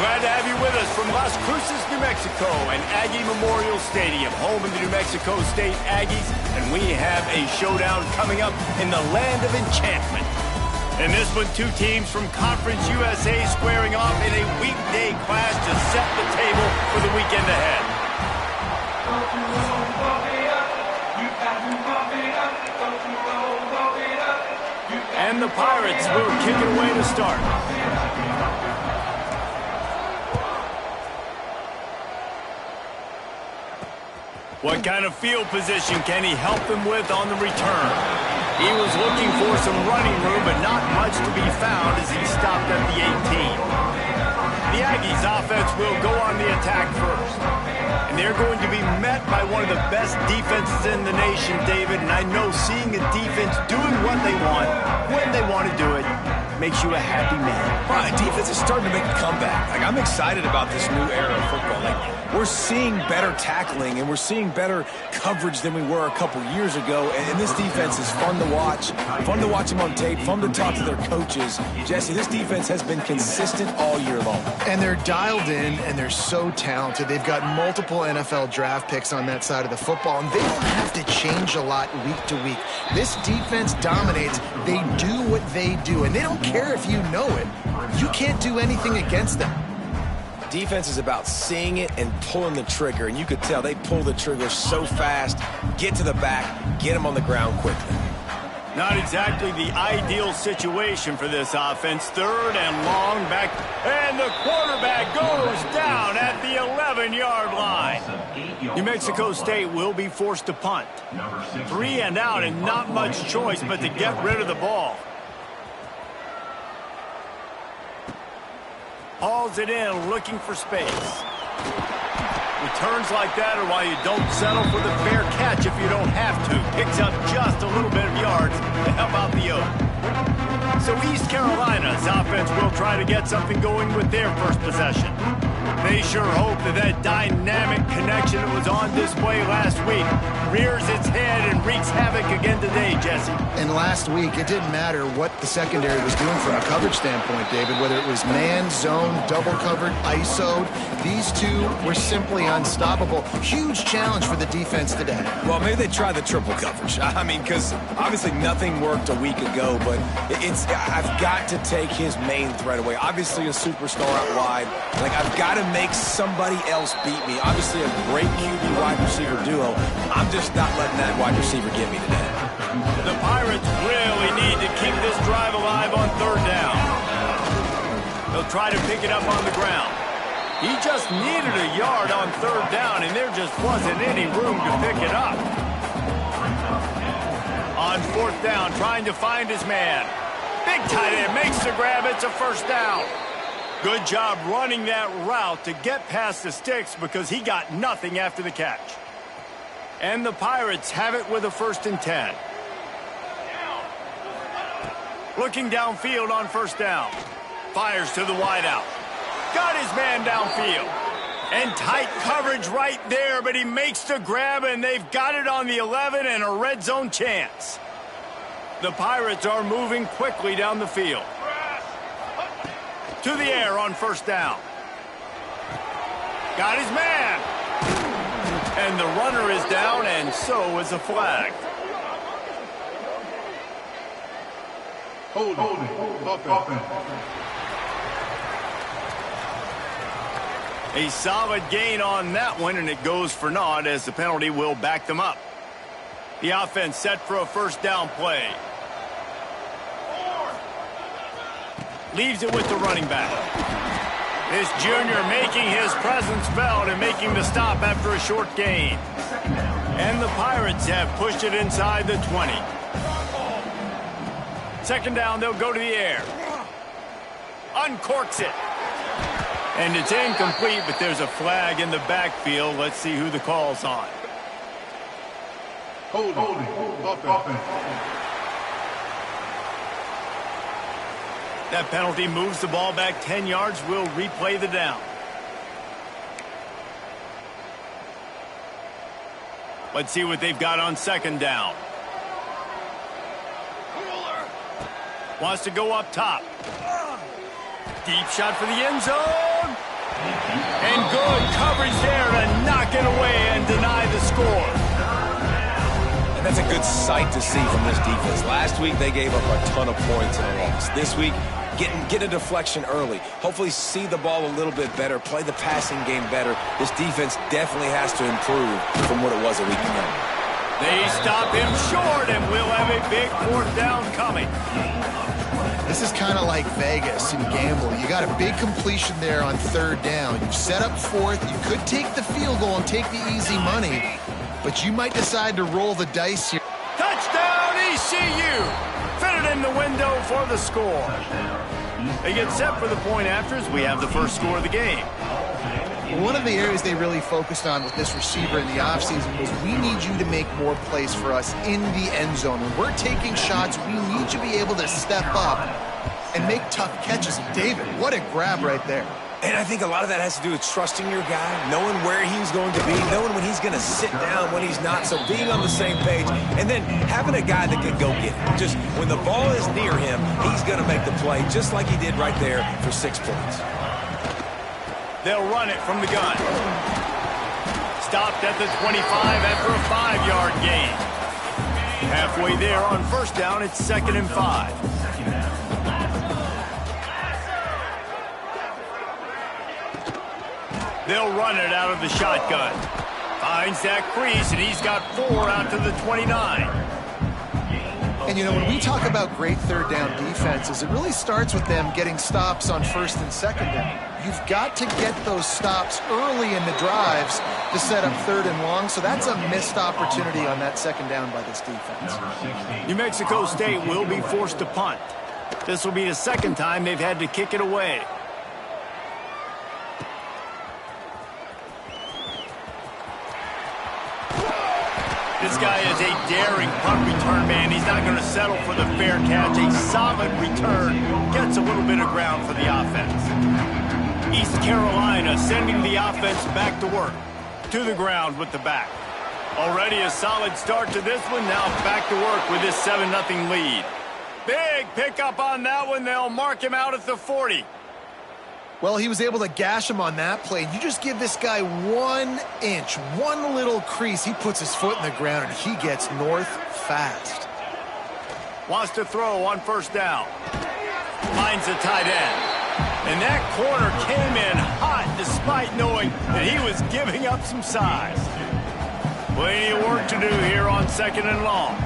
Glad to have you with us from Las Cruces, New Mexico, and Aggie Memorial Stadium, home of the New Mexico State Aggies, and we have a showdown coming up in the land of enchantment. In this one, two teams from Conference USA squaring off in a weekday clash to set the table for the weekend ahead. And the Pirates will kick it away to start. What kind of field position can he help them with on the return? He was looking for some running room, but not much to be found as he stopped at the 18. The Aggies offense will go on the attack first. And they're going to be met by one of the best defenses in the nation, David. And I know seeing a defense doing what they want, when they want to do it, makes you a happy man. Right, defense is starting to make a comeback. Like, I'm excited about this new era of football. Like, we're seeing better tackling and we're seeing better coverage than we were a couple years ago. And this defense is fun to watch them on tape, fun to talk to their coaches. Jesse, this defense has been consistent all year long. And they're dialed in and they're so talented. They've got multiple NFL draft picks on that side of the football, and they don't have to change a lot week to week. This defense dominates. They do what they do, and they don't care if you know it. You can't do anything against them. Defense is about seeing it and pulling the trigger, and you could tell they pull the trigger so fast, get to the back, get them on the ground quickly. Not exactly the ideal situation for this offense. Third and long back, and the quarterback goes down at the 11-yard line. New Mexico State will be forced to punt. 3 and out, and not much choice but to get rid of the ball. Hauls it in, looking for space. Returns like that are why you don't settle for the fair catch if you don't have to. Picks up just a little bit of yards to help out the Oak. So East Carolina's offense will try to get something going with their first possession. They sure hope that dynamic connection that was on display last week rears its head and wreaks havoc again today, Jesse. And last week, it didn't matter what the secondary was doing from a coverage standpoint, David, whether it was man, zone, double covered, ISO'd. These two were simply unstoppable. Huge challenge for the defense today. Well, maybe they try the triple coverage. I mean, because obviously nothing worked a week ago, but I've got to take his main threat away. Obviously a superstar out wide. Like, I've got to make somebody else beat me. Obviously a great QB wide receiver duo. I'm just not letting that wide receiver get me today. The Pirates really need to keep this drive alive on third down. They'll try to pick it up on the ground. He just needed a yard on third down, and there just wasn't any room to pick it up. On fourth down, trying to find his man. Big tight end makes the grab. It's a first down. Good job running that route to get past the sticks because he got nothing after the catch. And the Pirates have it with a 1st and 10. Looking downfield on first down. Fires to the wideout. Got his man downfield. And tight coverage right there, but he makes the grab, and they've got it on the 11 and a red zone chance. The Pirates are moving quickly down the field. To the air on first down. Got his man. And the runner is down, and so is a flag. Holding. A solid gain on that one, and it goes for naught as the penalty will back them up. The offense set for a first down play. Leaves it with the running back. This junior making his presence felt and making the stop after a short gain. And the Pirates have pushed it inside the 20. Second down, they'll go to the air. Uncorks it. And it's incomplete, but there's a flag in the backfield. Let's see who the call's on. Holding. That penalty moves the ball back 10 yards. We'll replay the down. Let's see what they've got on second down. Wants to go up top. Deep shot for the end zone. And good coverage there to knock it away and deny the score. And that's a good sight to see from this defense. Last week, they gave up a ton of points in a loss. This week, get a deflection early. Hopefully see the ball a little bit better, play the passing game better. This defense definitely has to improve from what it was a week ago. They stop him short, and we'll have a big 4th down coming. This is kind of like Vegas and gamble. You got a big completion there on 3rd down. You've set up 4th. You could take the field goal and take the easy money, but you might decide to roll the dice here. Touchdown, ECU! Fitted in the window for the score. They get set for the point afters. We have the first score of the game. One of the areas they really focused on with this receiver in the offseason was we need you to make more plays for us in the end zone. When we're taking shots, we need you to be able to step up and make tough catches. And David, what a grab right there. And I think a lot of that has to do with trusting your guy, knowing where he's going to be, knowing when he's going to sit down, when he's not, so being on the same page, and then having a guy that can go get it. Just when the ball is near him, he's going to make the play, just like he did right there for 6 points. They'll run it from the gun. Stopped at the 25 after a 5-yard gain. Halfway there on 1st down, it's 2nd and 5. They'll run it out of the shotgun. Finds that crease, and he's got 4 out to the 29. And, you know, when we talk about great 3rd down defenses, it really starts with them getting stops on 1st and 2nd down. You've got to get those stops early in the drives to set up 3rd and long, so that's a missed opportunity on that 2nd down by this defense. New Mexico State will be forced to punt. This will be the 2nd time they've had to kick it away. This guy is a daring punt return man. He's not going to settle for the fair catch. A solid return gets a little bit of ground for the offense. East Carolina sending the offense back to work. To the ground with the back. Already a solid start to this one. Now back to work with this 7-0 lead. Big pickup on that one. They'll mark him out at the 40. Well, he was able to gash him on that play. You just give this guy 1 inch, one little crease. He puts his foot in the ground, and he gets north fast. Wants to throw on 1st down. Finds the tight end. And that corner came in hot despite knowing that he was giving up some size. Plenty of work to do here on 2nd and long.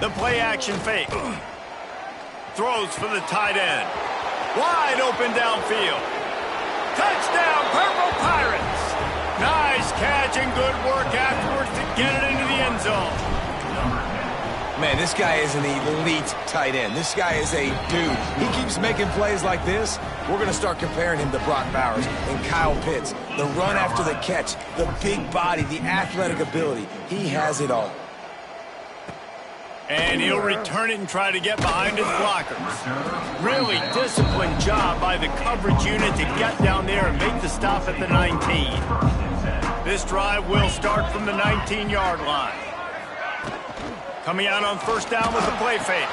The play action fake. Throws for the tight end. Wide open downfield. Touchdown, Purple Pirates. Nice catch and good work afterwards to get it into the end zone. Man, this guy is an elite tight end. This guy is a dude. He keeps making plays like this. We're going to start comparing him to Brock Bowers and Kyle Pitts. The run after the catch, the big body, the athletic ability. He has it all. And he'll return it and try to get behind his blockers. Really disciplined job by the coverage unit to get down there and make the stop at the 19. This drive will start from the 19-yard line. Coming out on 1st down with the play fake.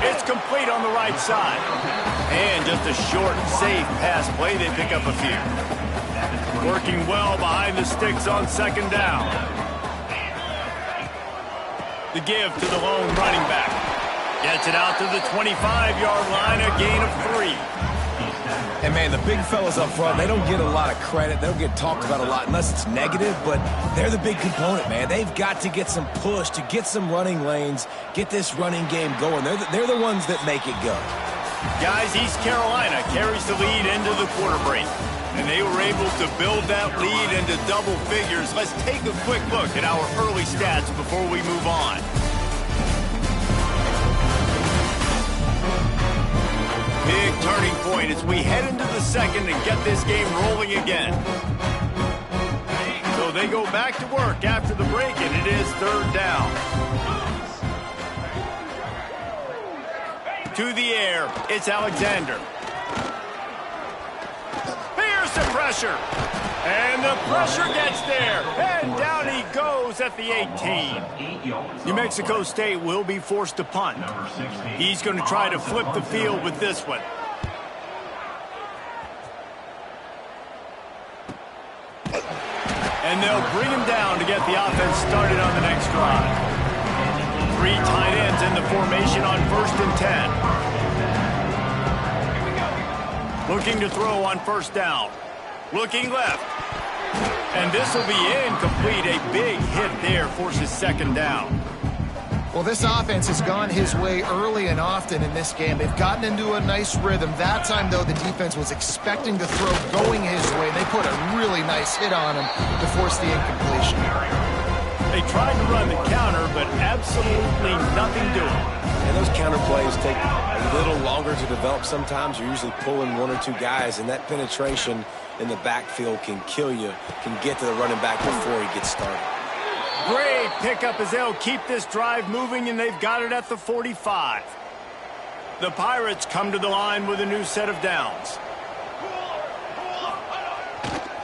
It's complete on the right side. And just a short, safe pass play. They pick up a few. Working well behind the sticks on 2nd down. The give to the lone running back. Gets it out to the 25-yard line, a gain of 3. And, man, the big fellas up front, they don't get a lot of credit. They don't get talked about a lot unless it's negative, but they're the big component, man. They've got to get some push, to get some running lanes, get this running game going. They're the ones that make it go. Guys, East Carolina carries the lead into the quarter break. And they were able to build that lead into double figures. Let's take a quick look at our early stats before we move on. Big turning point as we head into the 2nd and get this game rolling again. So they go back to work after the break, and it is 3rd down. To the air, it's Alexander. Here's the pressure. And the pressure gets there. And down he goes at the 18. New Mexico State will be forced to punt. He's going to try to flip the field with this one. And they'll bring him down to get the offense started on the next drive. 3 tight ends in the formation on 1st and 10. Looking to throw on 1st down. Looking left. And this will be incomplete. A big hit there forces 2nd down. Well, this offense has gone his way early and often in this game. They've gotten into a nice rhythm. That time, though, the defense was expecting to throw going his way. They put a really nice hit on him to force the incompletion. They tried to run the counter, but absolutely nothing doing. And those counter plays take a little longer to develop sometimes. You're usually pulling 1 or 2 guys, and that penetration in the backfield can kill you, can get to the running back before he gets started. Great pickup as they'll keep this drive moving, and they've got it at the 45. The Pirates come to the line with a new set of downs.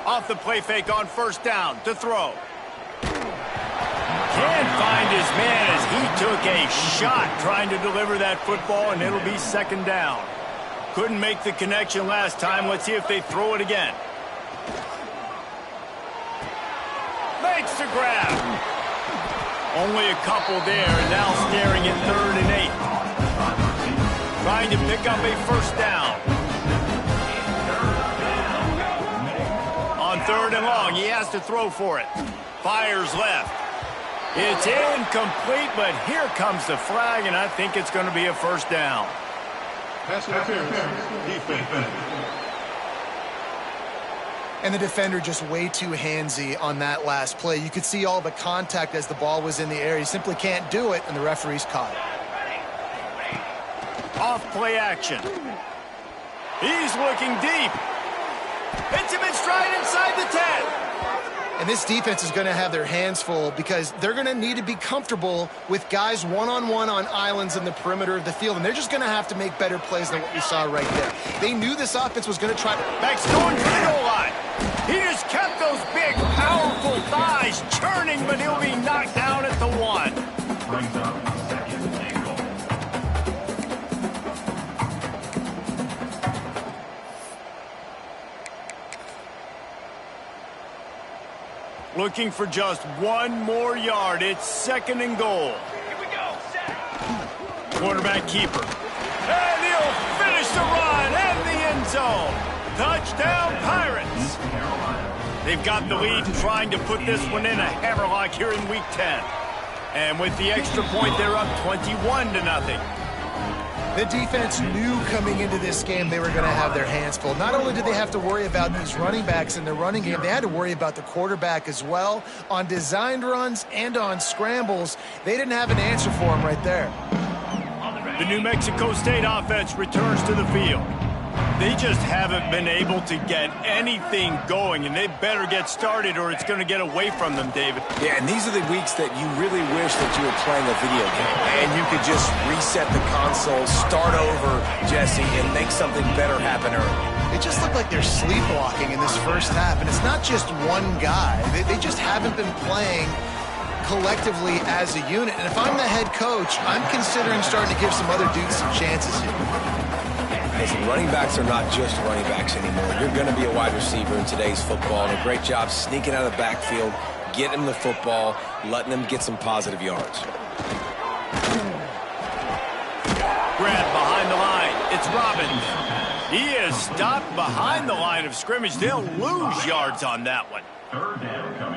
Off the play fake on 1st down to throw. Can't find his man as he took a shot trying to deliver that football, and it'll be 2nd down. Couldn't make the connection last time. Let's see if they throw it again. Makes the grab. Only a couple there, and now staring at 3rd and 8. Trying to pick up a 1st down. On 3rd and long, he has to throw for it. Fires left. It's incomplete, but here comes the flag, and I think it's going to be a 1st down. Pass interference, defense. And the defender just way too handsy on that last play. You could see all the contact as the ball was in the air. He simply can't do it, and the referee's caught it. Off play action. He's looking deep. Hits him in stride inside the 10. And this defense is going to have their hands full because they're going to need to be comfortable with guys one-on-one on islands in the perimeter of the field, and they're just going to have to make better plays than what we saw right there. They knew this offense was going to try. Max going to the goal line. He just kept those big, powerful thighs churning, but he'll be knocked down at the 1. Looking for just 1 more yard. It's 2nd and goal. Here we go. Quarterback keeper. And he'll finish the run and the end zone. Touchdown, Pirates. They've got the lead and trying to put this one in a hammerlock here in Week 10. And with the extra point, they're up 21-0. The defense knew coming into this game they were going to have their hands full. Not only did they have to worry about these running backs in the running game, they had to worry about the quarterback as well. On designed runs and on scrambles, they didn't have an answer for him right there. The New Mexico State offense returns to the field. They just haven't been able to get anything going, and they better get started or it's going to get away from them, David. Yeah, and these are the weeks that you really wish that you were playing a video game, and you could just reset the console, start over, Jesse, and make something better happen early. It just looked like they're sleepwalking in this first half, and it's not just one guy. They just haven't been playing collectively as a unit, and if I'm the head coach, I'm considering starting to give some other dudes some chances here. Listen, running backs are not just running backs anymore. You're going to be a wide receiver in today's football, and a great job sneaking out of the backfield, getting them the football, letting them get some positive yards. Grab behind the line. It's Robbins. He is stopped behind the line of scrimmage. They'll lose yards on that one.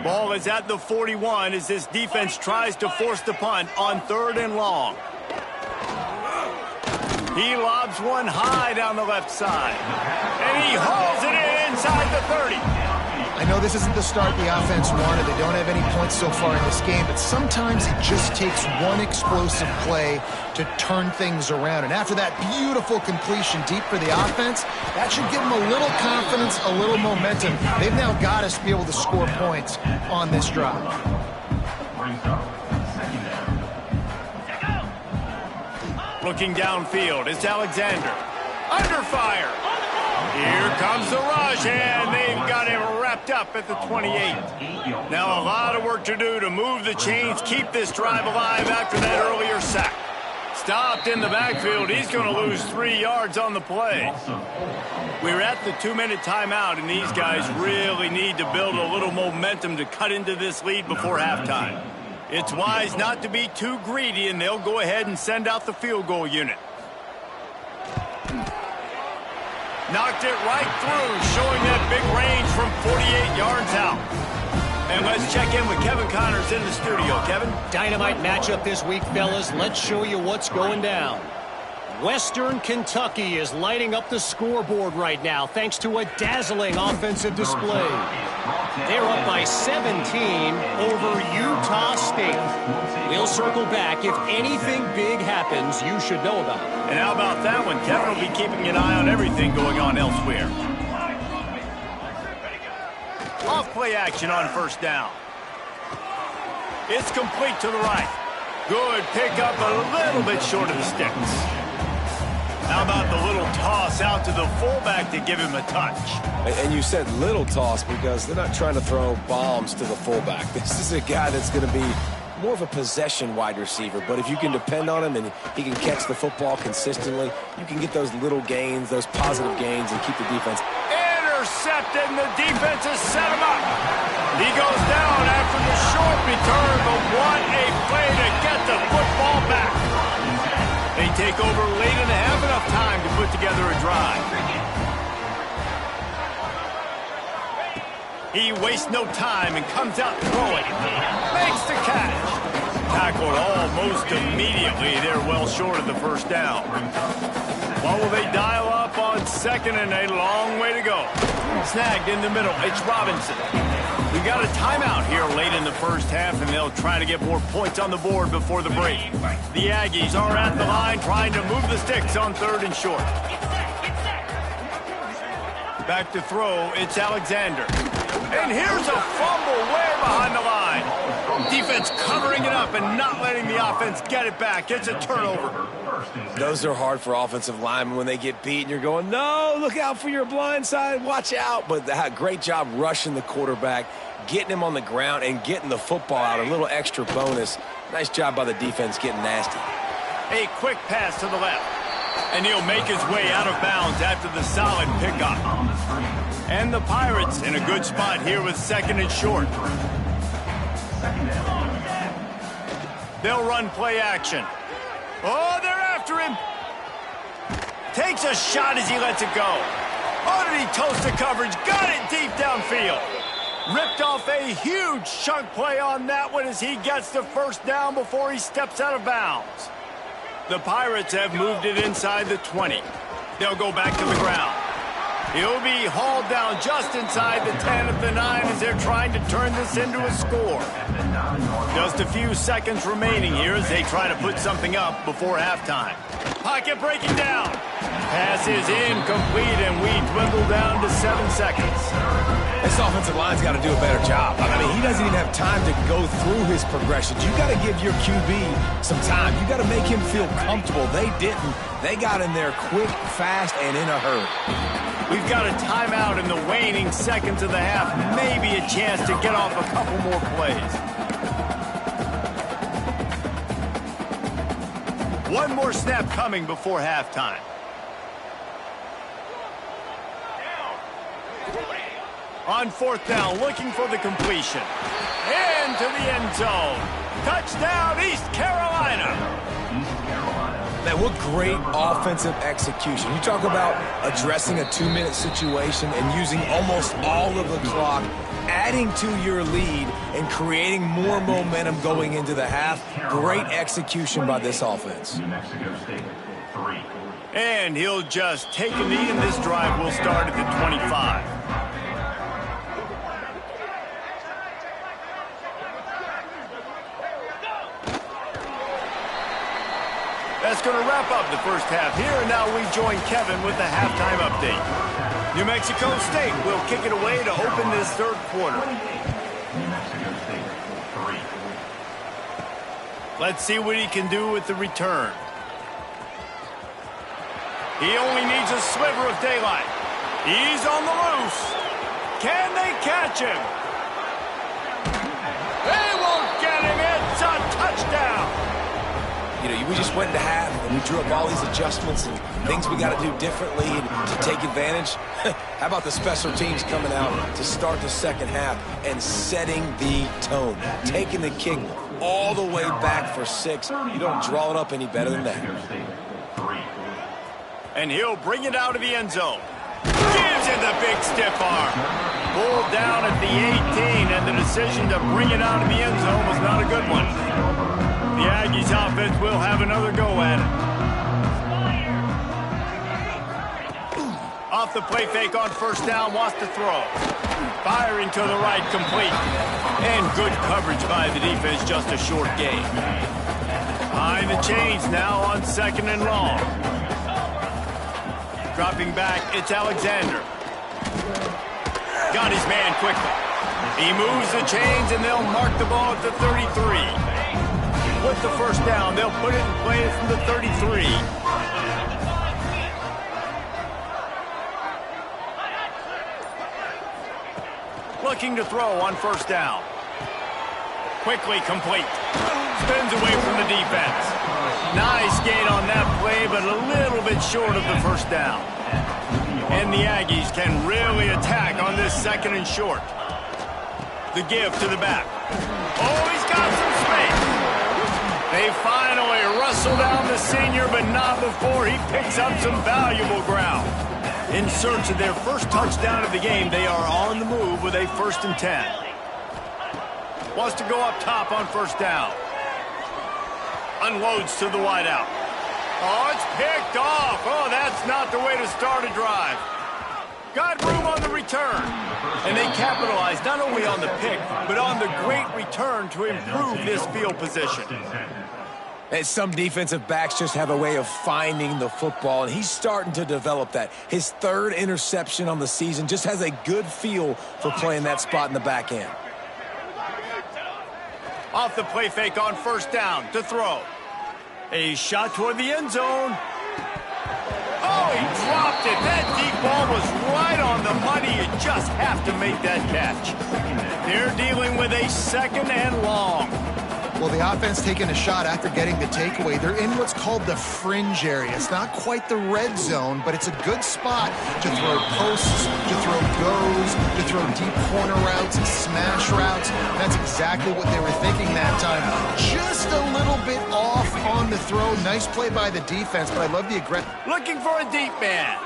Ball is at the 41 as this defense tries to force the punt on 3rd and long. He lobs one high down the left side. And he hauls it in inside the 30. I know this isn't the start the offense wanted. They don't have any points so far in this game, but sometimes it just takes one explosive play to turn things around. And after that beautiful completion deep for the offense, that should give them a little confidence, a little momentum. They've now got us to be able to score points on this drive. Looking downfield, it's Alexander. Under fire. Here comes the rush, and they've got him wrapped up at the 28. Now a lot of work to do to move the chains, keep this drive alive after that earlier sack. Stopped in the backfield. He's going to lose 3 yards on the play. We're at the 2-minute timeout, and these guys really need to build a little momentum to cut into this lead before halftime. It's wise not to be too greedy, and they'll go ahead and send out the field goal unit. Knocked it right through, showing that big range from 48 yards out. And let's check in with Kevin Connors in the studio. Kevin? Dynamite matchup this week, fellas. Let's show you what's going down. Western Kentucky is lighting up the scoreboard right now thanks to a dazzling offensive display. They're up by 17 over Utah State. We'll circle back. If anything big happens, you should know about it. And how about that one? Kevin will be keeping an eye on everything going on elsewhere. Off play action on first down. It's complete to the right. Good pickup, a little bit short of the sticks. How about the little toss out to the fullback to give him a touch? And you said little toss because they're not trying to throw bombs to the fullback. This is a guy that's going to be more of a possession wide receiver, but if you can depend on him and he can catch the football consistently, you can get those little gains, those positive gains, and keep the defense. Intercepted, and the defense has set him up. He goes down after the short return, but what a play to get the football back. They take over late and have enough time to put together a drive. He wastes no time and comes out throwing. Makes the catch. Tackled almost immediately. They're well short of the first down. What will they dial up on second and a long way to go? Snagged in the middle. It's Robinson. We got a timeout here late in the first half, and they'll try to get more points on the board before the break. The Aggies are at the line trying to move the sticks on third and short. Back to throw. It's Alexander. And here's a fumble way behind the line. Defense covering it up and not letting the offense get it back. It's a turnover. Those are hard for offensive linemen when they get beat and you're going, no, look out for your blind side, watch out. But great job rushing the quarterback, getting him on the ground and getting the football out, a little extra bonus. Nice job by the defense getting nasty. A quick pass to the left. And he'll make his way out of bounds after the solid pickup. And the Pirates in a good spot here with second and short. They'll run play action. Oh, they're after him. Takes a shot as he lets it go. Oh, did he toast the coverage? Got it deep downfield. Ripped off a huge chunk play on that one as he gets the first down before he steps out of bounds. The Pirates have moved it inside the 20. They'll go back to the ground. He'll be hauled down just inside the 10 of the 9 as they're trying to turn this into a score. Just a few seconds remaining here as they try to put something up before halftime. Pocket breaking down. Pass is incomplete, and we dwindle down to 7 seconds. This offensive line's got to do a better job. I mean, he doesn't even have time to go through his progressions. You got to give your QB some time. You got to make him feel comfortable. They didn't. They got in there quick, fast, and in a hurry. We've got a timeout in the waning seconds of the half. Maybe a chance to get off a couple more plays. One more snap coming before halftime. On fourth down, looking for the completion. Into the end zone. Touchdown, East Carolina. Man, what great offensive execution. You talk about addressing a 2-minute situation and using almost all of the clock, adding to your lead and creating more momentum going into the half. Great execution by this offense. And he'll just take a knee, and this drive will start at the 25. That's going to wrap up the first half here, and now we join Kevin with the halftime update. New Mexico State will kick it away to open this third quarter. Let's see what he can do with the return. He only needs a sliver of daylight. He's on the loose. Can they catch him? They won't get him. It's a touchdown. You know, you we just went to half, and we drew up all these adjustments and things we got to do differently to take advantage. How about the special teams coming out to start the second half and setting the tone, taking the kick all the way back for 6. You don't draw it up any better than that. And he'll bring it out of the end zone. Gives it the big stiff arm. Pulled down at the 18, and the decision to bring it out of the end zone was not a good one. The Aggies offense will have another go at it. Off the play fake on first down, wants to throw. Firing to the right, complete. And good coverage by the defense, just a short gain. Behind the chains now on second and long. Dropping back, it's Alexander. Got his man quickly. He moves the chains, and they'll mark the ball at the 33. With the first down, they'll put it in play from the 33. Looking to throw on first down. Quickly complete. Spins away from the defense. Nice gain on that play, but a little bit short of the first down. And the Aggies can really attack on this second and short. The give to the back. Oh, he's got some space. They finally wrestle down the senior, but not before he picks up some valuable ground. In search of their first touchdown of the game, they are on the move with a 1st and 10. Wants to go up top on first down. Unloads to the wideout. Oh, it's picked off. Oh, that's not the way to start a drive. Got room on the return. And they capitalize not only on the pick, but on the great return to improve this field position. And some defensive backs just have a way of finding the football, and he's starting to develop that. His 3rd interception on the season, just has a good feel for playing that spot in the back end. Off the play fake on first down to throw. A shot toward the end zone. Oh, he dropped it. That deep ball was right on the money. You just have to make that catch. They're dealing with a 2nd and long. Well, the offense taking a shot after getting the takeaway. They're in what's called the fringe area. It's not quite the red zone, but it's a good spot to throw posts, to throw goes, to throw deep corner routes, smash routes. That's exactly what they were thinking that time. Just a little bit off on the throw. Nice play by the defense, but I love the aggressive. Looking for a deep man.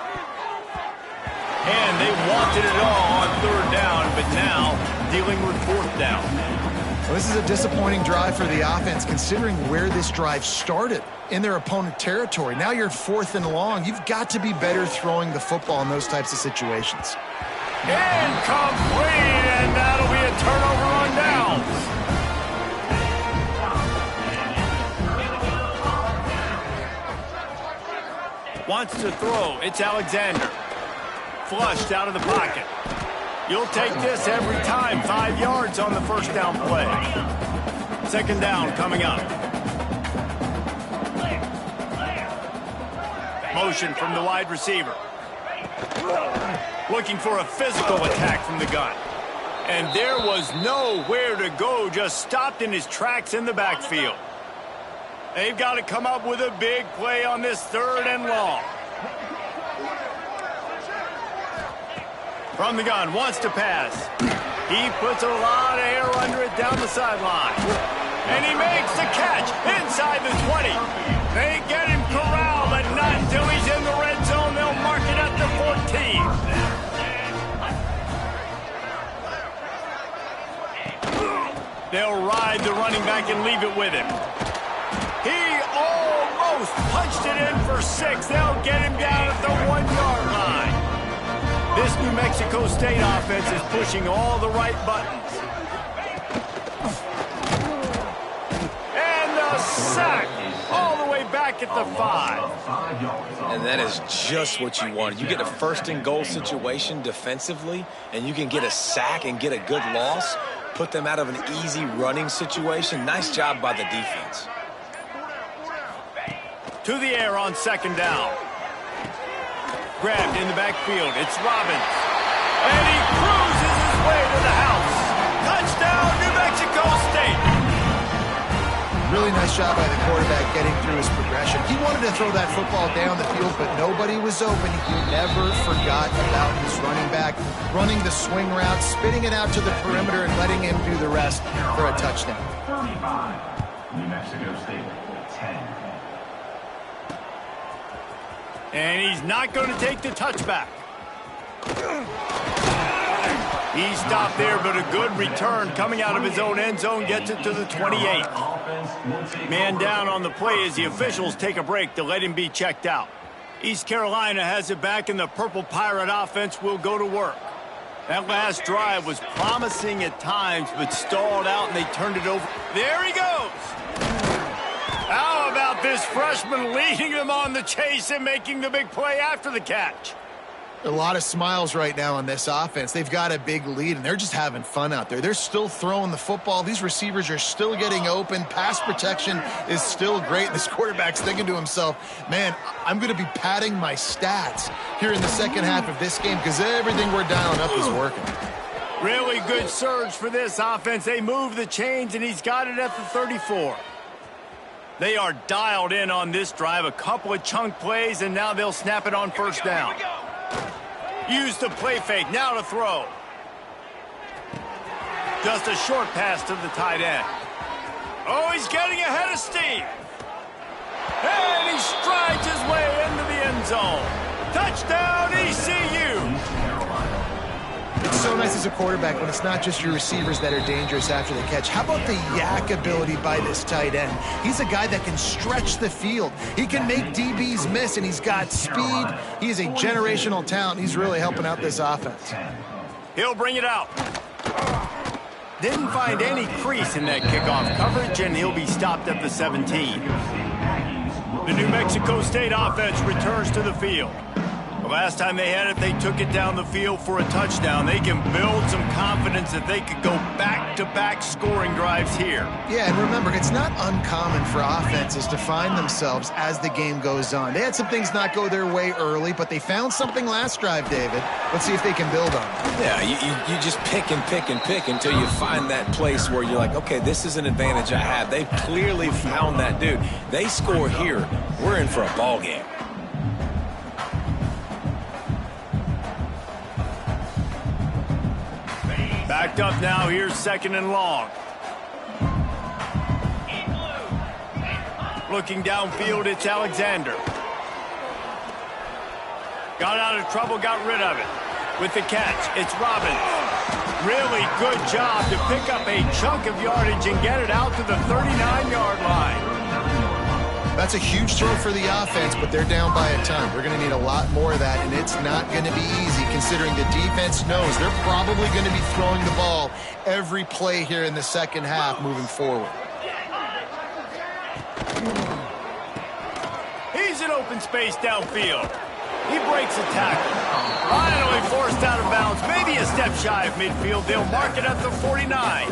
And they wanted it all on 3rd down, but now dealing with 4th down. Well, this is a disappointing drive for the offense, considering where this drive started in their opponent territory. Now you're 4th and long. You've got to be better throwing the football in those types of situations. Incomplete, and that'll be a turnover on downs. Wants to throw. It's Alexander. Flushed out of the pocket. You'll take this every time. 5 yards on the first down play. 2nd down coming up. Motion from the wide receiver. Looking for a physical attack from the gun. And there was nowhere to go. Just stopped in his tracks in the backfield. They've got to come up with a big play on this 3rd and long. From the gun, wants to pass. He puts a lot of air under it down the sideline. And he makes the catch inside the 20. They get him corralled, but not until he's in the red zone. They'll mark it at the 14. They'll ride the running back and leave it with him. He almost punched it in for 6. They'll get him down at the 1-yard line. This New Mexico State offense is pushing all the right buttons. And a sack all the way back at the 5. And that is just what you want. You get a 1st and goal situation defensively, and you can get a sack and get a good loss, put them out of an easy running situation. Nice job by the defense. To the air on 2nd down. Grabbed in the backfield. It's Robbins. And he cruises his way to the house. Touchdown, New Mexico State. Really nice job by the quarterback getting through his progression. He wanted to throw that football down the field, but nobody was open. He never forgot about his running back, running the swing route, spitting it out to the perimeter, and letting him do the rest for a touchdown. 35, New Mexico State, 10. And he's not going to take the touchback. He stopped there, but a good return coming out of his own end zone gets it to the 28. Man down on the play as the officials take a break to let him be checked out. East Carolina has it back, and the Purple Pirate offense will go to work. That last drive was promising at times, but stalled out, and they turned it over. There he goes. How about this freshman leading them on the chase and making the big play after the catch? A lot of smiles right now on this offense. They've got a big lead, and they're just having fun out there. They're still throwing the football. These receivers are still getting open. Pass protection is still great. This quarterback's thinking to himself, man, I'm going to be padding my stats here in the second half of this game because everything we're dialing up is working. Really good surge for this offense. They move the chains, and he's got it at the 34. They are dialed in on this drive. A couple of chunk plays, and now they'll snap it on first down. Use the play fake, now to throw. Just a short pass to the tight end. Oh, he's getting ahead of steam. And he strides his way into the end zone. Touchdown, ECU. It's so nice as a quarterback when it's not just your receivers that are dangerous after the catch. How about the yak ability by this tight end? He's a guy that can stretch the field. He can make DBs miss, and he's got speed. He is a generational talent. He's really helping out this offense. He'll bring it out. Didn't find any crease in that kickoff coverage, and he'll be stopped at the 17. The New Mexico State offense returns to the field. The last time they had it, they took it down the field for a touchdown. They can build some confidence that they could go back-to-back scoring drives here. Yeah, and remember, it's not uncommon for offenses to find themselves as the game goes on. They had some things not go their way early, but they found something last drive, David. Let's see if they can build on it. Yeah, you just pick and pick and pick until you find that place where you're like, okay, this is an advantage I have. They've clearly found that dude. They score here, we're in for a ball game. Backed up now, here's second and long. Looking downfield, it's Alexander. Got out of trouble, got rid of it. With the catch, it's Robbins. Really good job to pick up a chunk of yardage and get it out to the 39-yard line. That's a huge throw for the offense, but they're down by a ton. We're going to need a lot more of that, and it's not going to be easy considering the defense knows they're probably going to be throwing the ball every play here in the second half moving forward. He's in open space downfield. He breaks a tackle. Finally forced out of bounds, maybe a step shy of midfield. They'll mark it at the 49.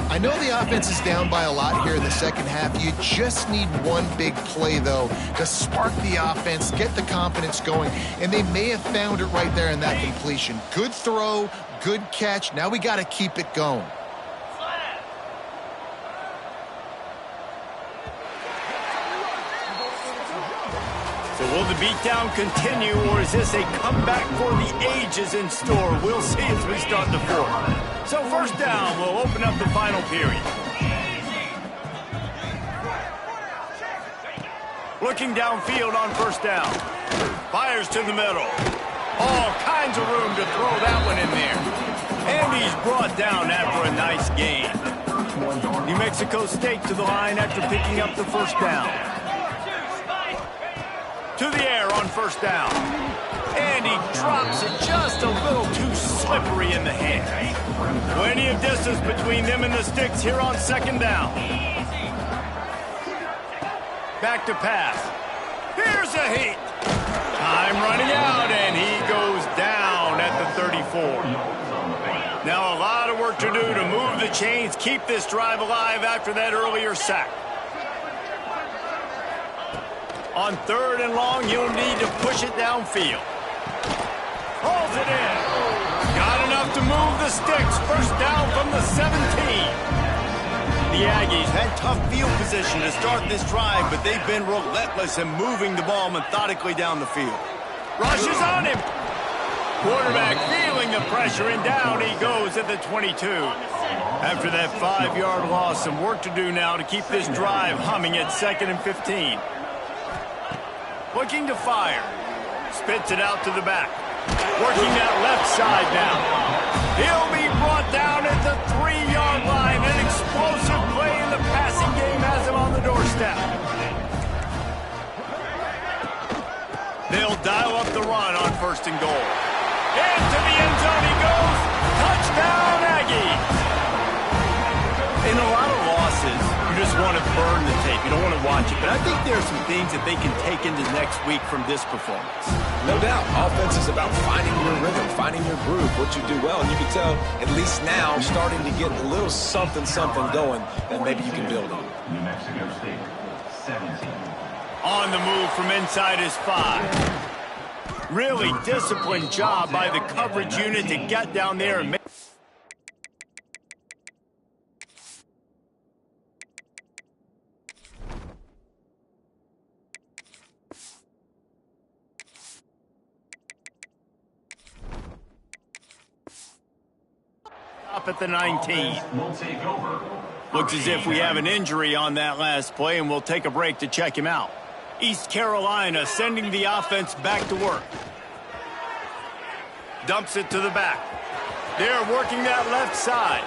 I know the offense is down by a lot here in the second half. You just need one big play, though, to spark the offense, get the confidence going, and they may have found it right there in that completion. Good throw, good catch. Now we got to keep it going. So will the beatdown continue, or is this a comeback for the ages in store? We'll see as we start the fourth. So first down, we'll open up the final period. Looking downfield on first down. Fires to the middle. All kinds of room to throw that one in there. And he's brought down after a nice gain. New Mexico State to the line after picking up the first down. To the air on first down. And he drops it just a little too slippery in the hand. Plenty of distance between them and the sticks here on second down. Back to pass. Here's a heat. Time running out, and he goes down at the 34. Now a lot of work to do to move the chains, keep this drive alive after that earlier sack. On third and long, you'll need to push it downfield. Hauls it in. Got enough to move the sticks. First down from the 17. The Aggies had tough field position to start this drive, but they've been relentless in moving the ball methodically down the field. Rushes on him. Quarterback feeling the pressure, and down he goes at the 22. After that 5-yard loss, some work to do now to keep this drive humming at 2nd and 15. Looking to fire. Spits it out to the back. Working that left side now. He'll be brought down at the 3-yard line. An explosive play in the passing game has him on the doorstep. They'll dial up the run on 1st and goal. Into the end zone he goes. Touchdown, Aggies. In a lot of losses, you just want to burn the tape. You don't want to watch it. But I think there are some things that they can take into next week from this performance. No doubt. Offense is about finding your rhythm, finding your groove, what you do well. And you can tell, at least now, starting to get a little something going that maybe you can build on. New Mexico State, 17. On the move from inside his 5. Really disciplined job by the coverage unit to get down there and make... Up at the 19. We'll take over. Looks as if we have an injury on that last play, and we'll take a break to check him out. East Carolina sending the offense back to work. Dumps it to the back. They're working that left side.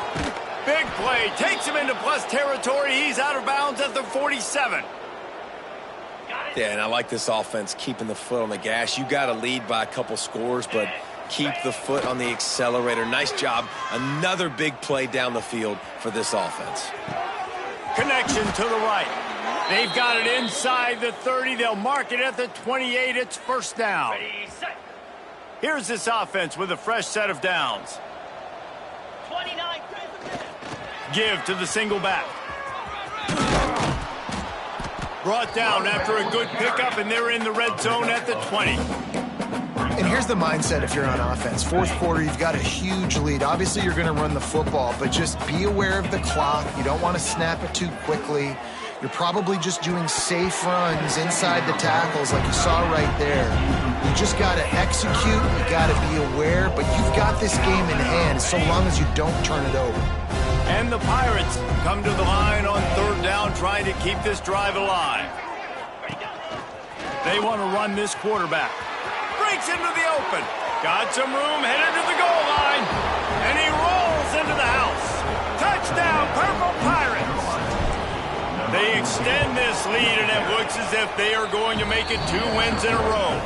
Big play. Takes him into plus territory. He's out of bounds at the 47. Yeah, and I like this offense keeping the foot on the gas. You got to lead by a couple scores, but keep the foot on the accelerator. Nice job. Another big play down the field for this offense. Connection to the right. They've got it inside the 30. They'll mark it at the 28. It's 1st down. Here's this offense with a fresh set of downs. 29. Give to the single back. Brought down after a good pickup, and they're in the red zone at the 20. And here's the mindset if you're on offense. 4th quarter, you've got a huge lead. Obviously, you're going to run the football, but just be aware of the clock. You don't want to snap it too quickly. You're probably just doing safe runs inside the tackles like you saw right there. You just got to execute. You got to be aware, but you've got this game in hand so long as you don't turn it over. And the Pirates come to the line on 3rd down, trying to keep this drive alive. They want to run this quarterback. Breaks into the open. Got some room, headed to the goal line. And he rolls into the house. Touchdown, Purple Pirates. They extend this lead, and it looks as if they are going to make it 2 wins in a row.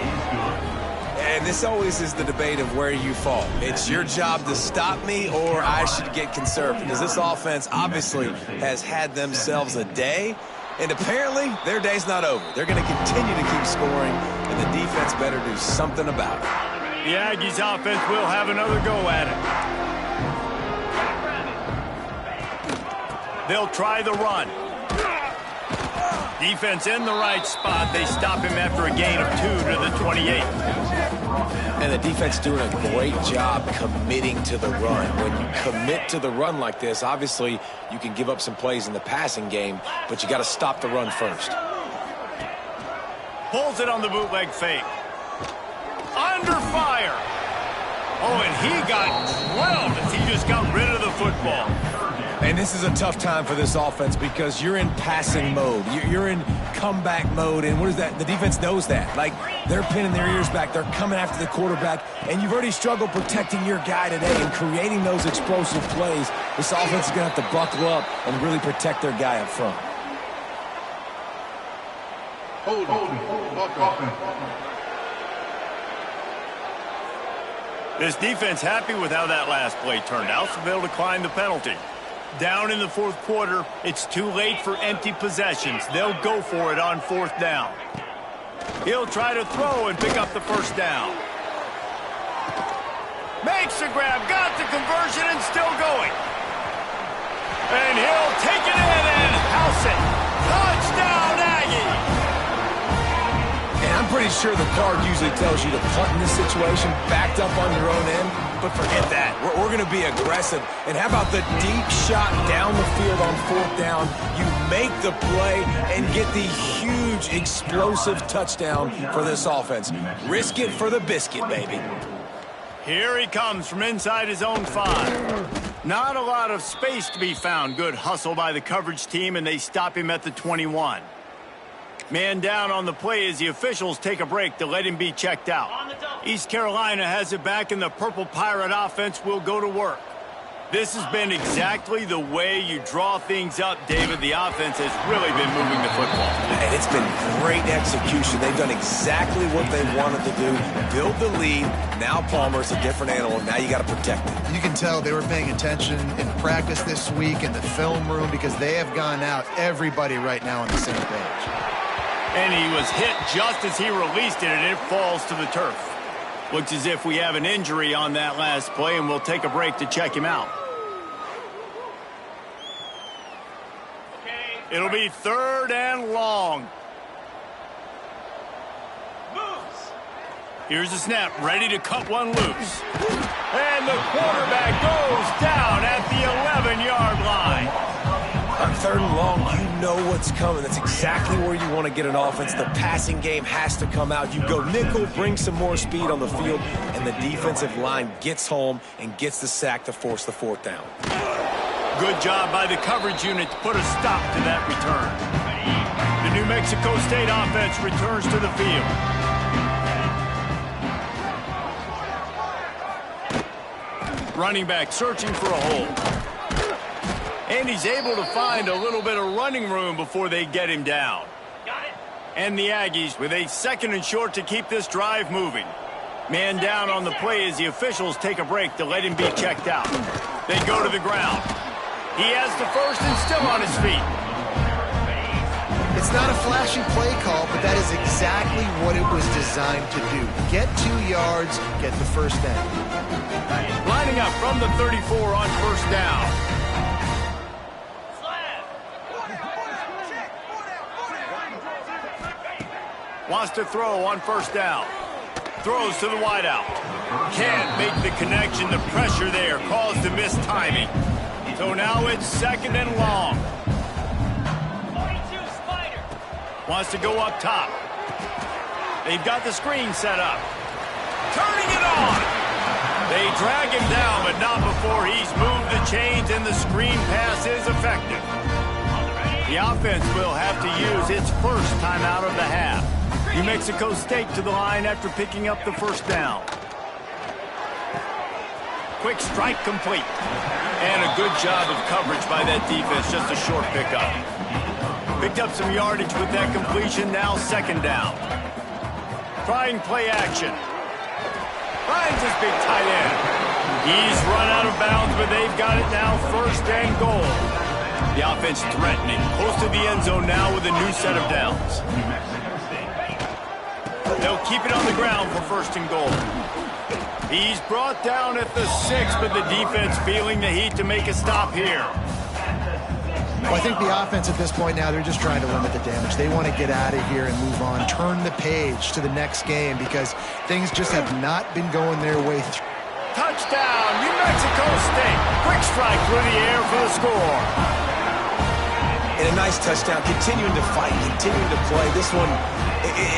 And this always is the debate of where you fall. It's your job to stop me, or I should get conservative. Because this offense obviously has had themselves a day, and apparently their day's not over. They're going to continue to keep scoring, and the defense better do something about it. The Aggies offense will have another go at it. They'll try the run. Defense in the right spot. They stop him after a gain of 2 to the 28. And the defense doing a great job committing to the run. When you commit to the run like this, obviously you can give up some plays in the passing game, but you got to stop the run first. Pulls it on the bootleg fake. Under fire. Oh, and he got drilled as he just got rid of the football. And this is a tough time for this offense because you're in passing mode. You're in comeback mode, and what is that? The defense knows that. Like, they're pinning their ears back. They're coming after the quarterback, and you've already struggled protecting your guy today and creating those explosive plays. This offense is going to have to buckle up and really protect their guy up front. Hold on. This defense happy with how that last play turned out, so they'll decline the penalty. Down in the 4th quarter, it's too late for empty possessions. They'll go for it on 4th down. He'll try to throw and pick up the 1st down. Makes the grab, got the conversion, and still going. And he'll take it in and house it. Touchdown, Aggie! And I'm pretty sure the card usually tells you to punt in this situation, backed up on your own end. but forget that. We're going to be aggressive. And how about the deep shot down the field on 4th down? You make the play and get the huge explosive touchdown for this offense. Risk it for the biscuit, baby. Here he comes from inside his own 5. Not a lot of space to be found. Good hustle by the coverage team, and they stop him at the 21. Man down on the play as the officials take a break to let him be checked out. East Carolina has it back, and the Purple Pirate offense will go to work. This has been exactly the way you draw things up, David. The offense has really been moving the football. And it's been great execution. They've done exactly what they wanted to do. Build the lead. Now Palmer's a different animal. Now you got to protect it. You can tell they were paying attention in practice this week in the film room because they have gone out, everybody right now on the same page. And he was hit just as he released it, and it falls to the turf. Looks as if we have an injury on that last play, and we'll take a break to check him out. It'll be 3rd and long. Here's the snap, ready to cut one loose. And the quarterback goes down at the 11-yard line. On 3rd and long, you know what's coming. That's exactly where you want to get an offense. The passing game has to come out. You go nickel, bring some more speed on the field, and the defensive line gets home and gets the sack to force the 4th down. Good job by the coverage unit to put a stop to that return. The New Mexico State offense returns to the field. Running back searching for a hole. And he's able to find a little bit of running room before they get him down. And the Aggies with a 2nd and short to keep this drive moving. Man down on the play as the officials take a break to let him be checked out. They go to the ground. He has the 1st and still on his feet. It's not a flashy play call, but that is exactly what it was designed to do. Get 2 yards, get the 1st down. Lining up from the 34 on 1st down. Wants to throw on 1st down. Throws to the wideout. Can't make the connection. The pressure there caused the missed timing. So now it's 2nd and long. 42 Spider. Wants to go up top. They've got the screen set up. Turning it on. They drag him down, but not before he's moved the chains and the screen pass is effective. The offense will have to use its 1st timeout of the half. New Mexico State to the line after picking up the 1st down. Quick strike complete. And a good job of coverage by that defense, just a short pickup. Picked up some yardage with that completion, now 2nd down. Trying play action. Finds his big tight end. He's run out of bounds, but they've got it now 1st and goal. The offense threatening, close to the end zone now with a new set of downs. They'll keep it on the ground for 1st and goal. He's brought down at the 6, but the defense feeling the heat to make a stop here. Well, I think the offense at this point now, they're just trying to limit the damage. They want to get out of here and move on, turn the page to the next game because things just have not been going their way through. Touchdown, New Mexico State. Quick strike through the air for the score. And a nice touchdown, continuing to fight, continuing to play. This one,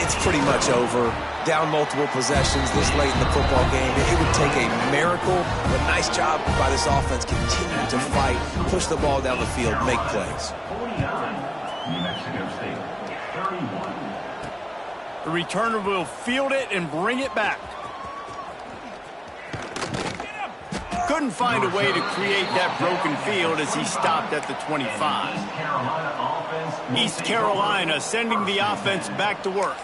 it's pretty much over. Down multiple possessions this late in the football game. It would take a miracle, but nice job by this offense continuing to fight, push the ball down the field, make plays. 49, New Mexico State, 31. The returner will field it and bring it back. Couldn't find a way to create that broken field as he stopped at the 25. East Carolina sending the offense back to work.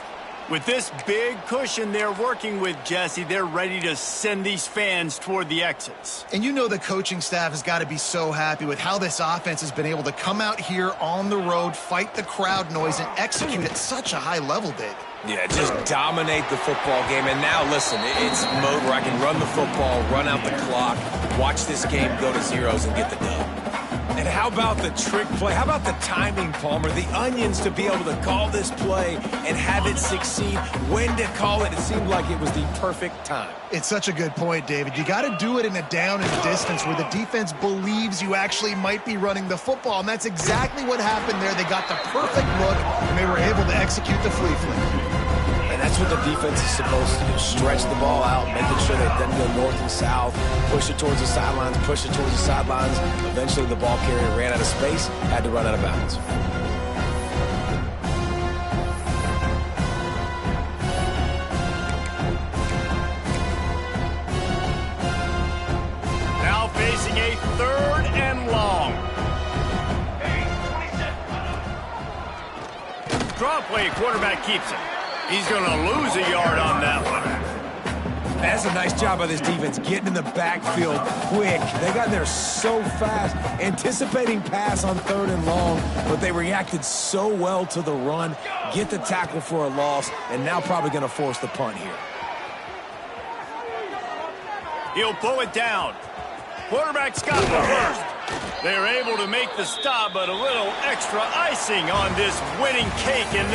With this big cushion they're working with, Jesse, they're ready to send these fans toward the exits. And you know the coaching staff has got to be so happy with how this offense has been able to come out here on the road, fight the crowd noise, and execute at such a high level, David. Yeah, just dominate the football game. And now, listen, it's mode where I can run the football, run out the clock, watch this game go to zeros and get the dub. And how about the trick play? How about the timing, Palmer? The onions to be able to call this play and have it succeed. When to call it, it seemed like it was the perfect time. It's such a good point, David. You got to do it in a down and distance where the defense believes you actually might be running the football, and that's exactly what happened there. They got the perfect look, and they were able to execute the flea flick. And that's what the defense is supposed to do. Stretch the ball out, making sure that doesn't go north and south, push it towards the sidelines, push it towards the sidelines. Eventually, the ball carrier ran out of space, had to run out of bounds. Now facing a 3rd and long. Draw play, quarterback keeps it. He's going to lose a yard on that one. That's a nice job by this defense, getting in the backfield quick. They got there so fast, anticipating pass on 3rd and long, but they reacted so well to the run, get the tackle for a loss, and now probably going to force the punt here. He'll pull it down. Quarterback's got the first. They're able to make the stop, but a little extra icing on this winning cake in this.